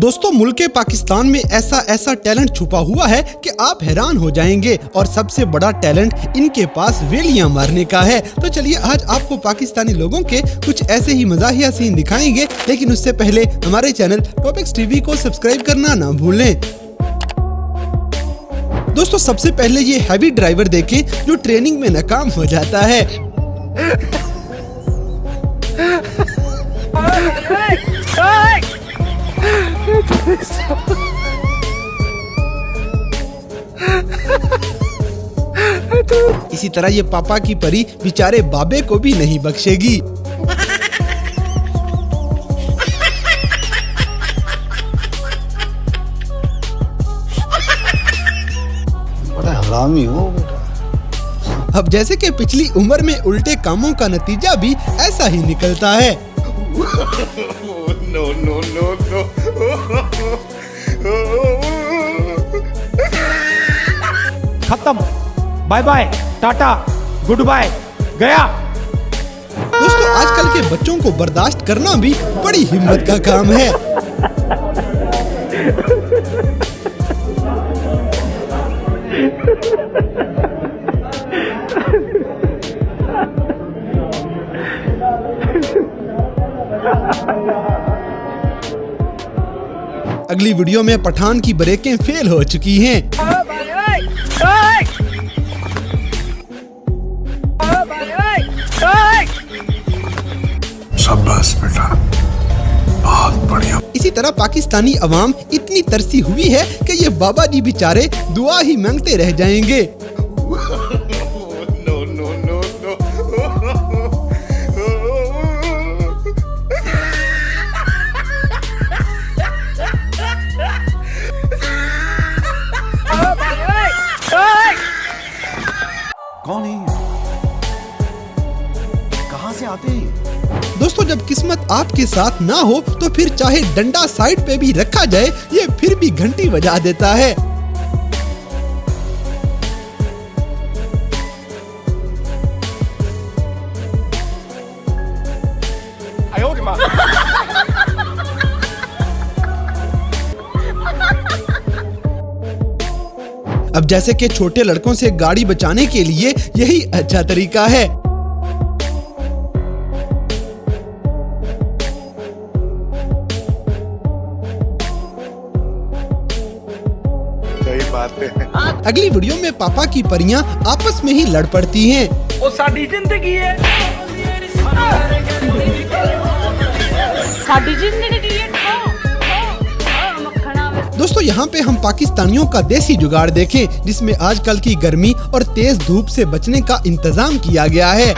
दोस्तों मुल्क पाकिस्तान में ऐसा टैलेंट छुपा हुआ है कि आप हैरान हो जाएंगे और सबसे बड़ा टैलेंट इनके पास वेलियां मारने का है। तो चलिए आज आपको पाकिस्तानी लोगों के कुछ ऐसे ही मज़ाहिया सीन दिखाएंगे, लेकिन उससे पहले हमारे चैनल टॉपिक्स टीवी को सब्सक्राइब करना ना भूलें। दोस्तों सबसे पहले ये हैवी ड्राइवर देखें जो ट्रेनिंग में नाकाम हो जाता है। इसी तरह ये पापा की परी बेचारे बाबे को भी नहीं बख्शेगी। बड़ा हरामी हो बेटा। अब जैसे कि पिछली उम्र में उल्टे कामों का नतीजा भी ऐसा ही निकलता है। No, no, no, no. खत्म, bye bye, tata, good bye, गया। दोस्तों आजकल के बच्चों को बर्दाश्त करना भी बड़ी हिम्मत का काम है। अगली वीडियो में पठान की ब्रेकें फेल हो चुकी हैं। शाबाश बेटा, बहुत बढ़िया। इसी तरह पाकिस्तानी अवाम इतनी तरसी हुई है कि ये बाबा जी बेचारे दुआ ही मांगते रह जाएंगे। No, no, no, no. कौन है ये? कहाँ से आते हैं? दोस्तों जब किस्मत आपके साथ ना हो तो फिर चाहे डंडा साइड पे भी रखा जाए ये फिर भी घंटी बजा देता है। अब जैसे कि छोटे लड़कों से गाड़ी बचाने के लिए यही अच्छा तरीका है। सही बात है। अगली वीडियो में पापा की परियां आपस में ही लड़ पड़ती हैं। ਉਹ ਸਾਡੀ ਜ਼ਿੰਦਗੀ ਹੈ साडी जिंदगी है मक्खना वे। दोस्तों यहाँ पे हम पाकिस्तानियों का देसी जुगाड़ देखें जिसमें आजकल की गर्मी और तेज धूप से बचने का इंतजाम किया गया है।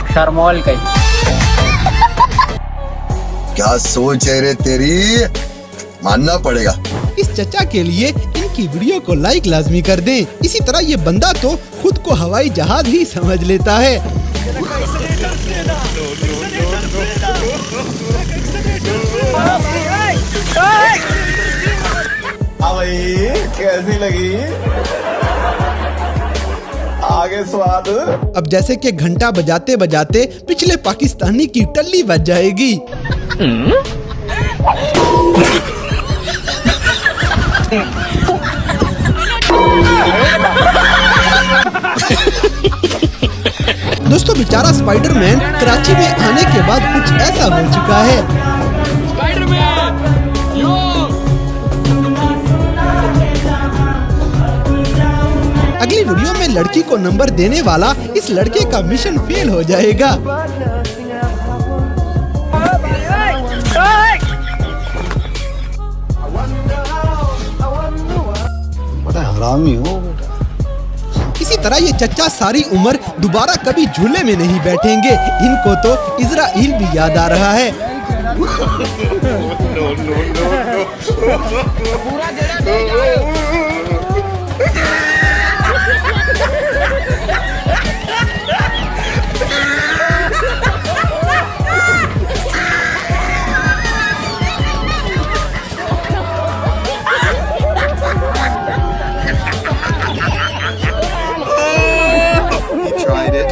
शर्मोल गई। क्या सोच है रे तेरी, मानना पड़ेगा। इस चचा के लिए इनकी वीडियो को लाइक लाजमी कर दें। इसी तरह ये बंदा तो खुद को हवाई जहाज ही समझ लेता है। भाई कैसी लगी आगे स्वाद? अब जैसे कि घंटा बजाते बजाते पिछले पाकिस्तानी की टल्ली बज जाएगी। दोस्तों बेचारा स्पाइडरमैन कराची में आने के बाद कुछ ऐसा हो चुका है। अगली वीडियो में लड़की को नंबर देने वाला इस लड़के का मिशन फेल हो जाएगा। बड़ा हरामी हो बेटा। इसी तरह ये चच्चा सारी उम्र दोबारा कभी झूले में नहीं बैठेंगे। इनको तो इजराइल भी याद आ रहा है। No, no, no, no. He tried it.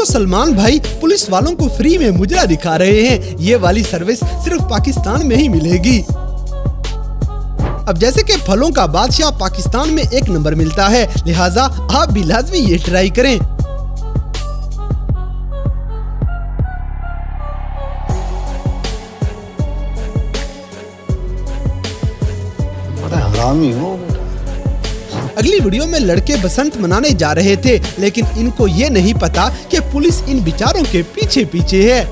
Salman भाई पुलिस वालों को फ्री में मुजरा दिखा रहे हैं। ये वाली सर्विस सिर्फ पाकिस्तान में ही मिलेगी। अब जैसे कि फलों का बादशाह पाकिस्तान में 1 नंबर मिलता है, लिहाजा आप भी लाजमी ये ट्राई करें। अगली वीडियो में लड़के बसंत मनाने जा रहे थे, लेकिन इनको ये नहीं पता कि पुलिस इन बेचारों के पीछे पीछे है।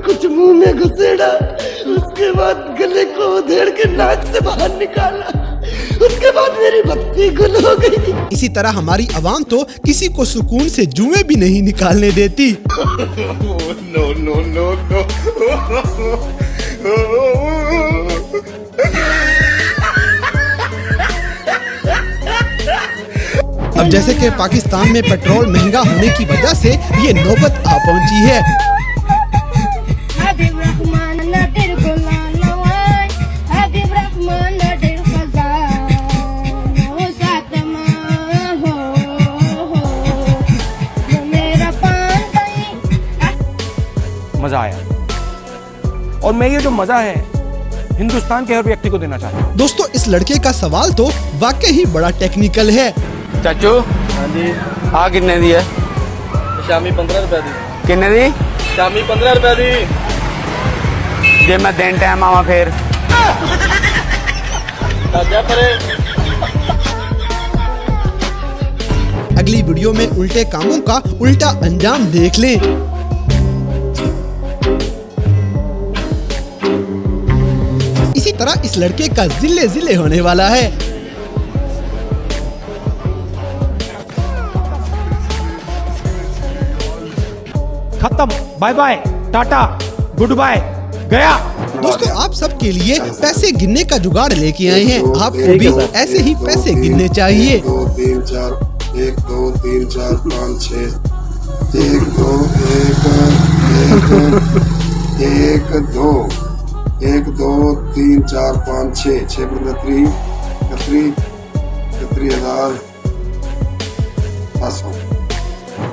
कुछ मुंह में घुसेड़ा, उसके बाद गले को उधेड़ के नाक से बाहर निकाला, उसके बाद मेरी बत्ती गुल हो गई। इसी तरह हमारी आवाम तो किसी को सुकून से जुएं भी नहीं निकालने देती। No no no no. अब जैसे कि पाकिस्तान में पेट्रोल महंगा होने की वजह से ये नौबत आ पहुंची है। मजा आया, और मैं ये जो मजा है हिंदुस्तान के हर व्यक्ति को देना चाहता हूँ। दोस्तों, इस लड़के का सवाल तो वाकई ही बड़ा टेक्निकल है। चाचू हाँ जी, आ कितने दी है? शामी 15 रुपए दी। कितने दी? शामी 15 रुपए दी। जे मैं दिन टाइम आवा फिर अगली वीडियो में उल्टे कामों का उल्टा अंजाम देख लें। इसी तरह इस लड़के का जिले जिले होने वाला है। खत्म, bye bye, tata, good bye, गया। दोस्तों, आप सबके लिए पैसे गिनने का जुगाड़ लेके आए हैं। आपको भी ऐसे ही पैसे गिनने चाहिए। 1 2 3 4 1 2 3 4 5 6 1 2 1 2 1 2 3 4 5 6 6 31,500।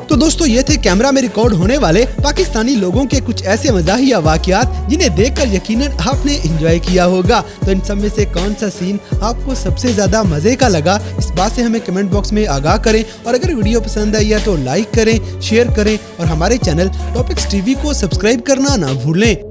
तो दोस्तों, ये थे कैमरा में रिकॉर्ड होने वाले पाकिस्तानी लोगों के कुछ ऐसे मज़ाहिया वाक़यात जिन्हें देखकर यकीनन आपने एंजॉय किया होगा। तो इन सब में से कौन सा सीन आपको सबसे ज़्यादा मज़े का लगा, इस बात से हमें कमेंट बॉक्स में आगाह करें। और अगर वीडियो पसंद आई है तो लाइक करें, शेयर करें और हमारे चैनल टॉपिक्स टीवी को सब्सक्राइब करना ना भूलें।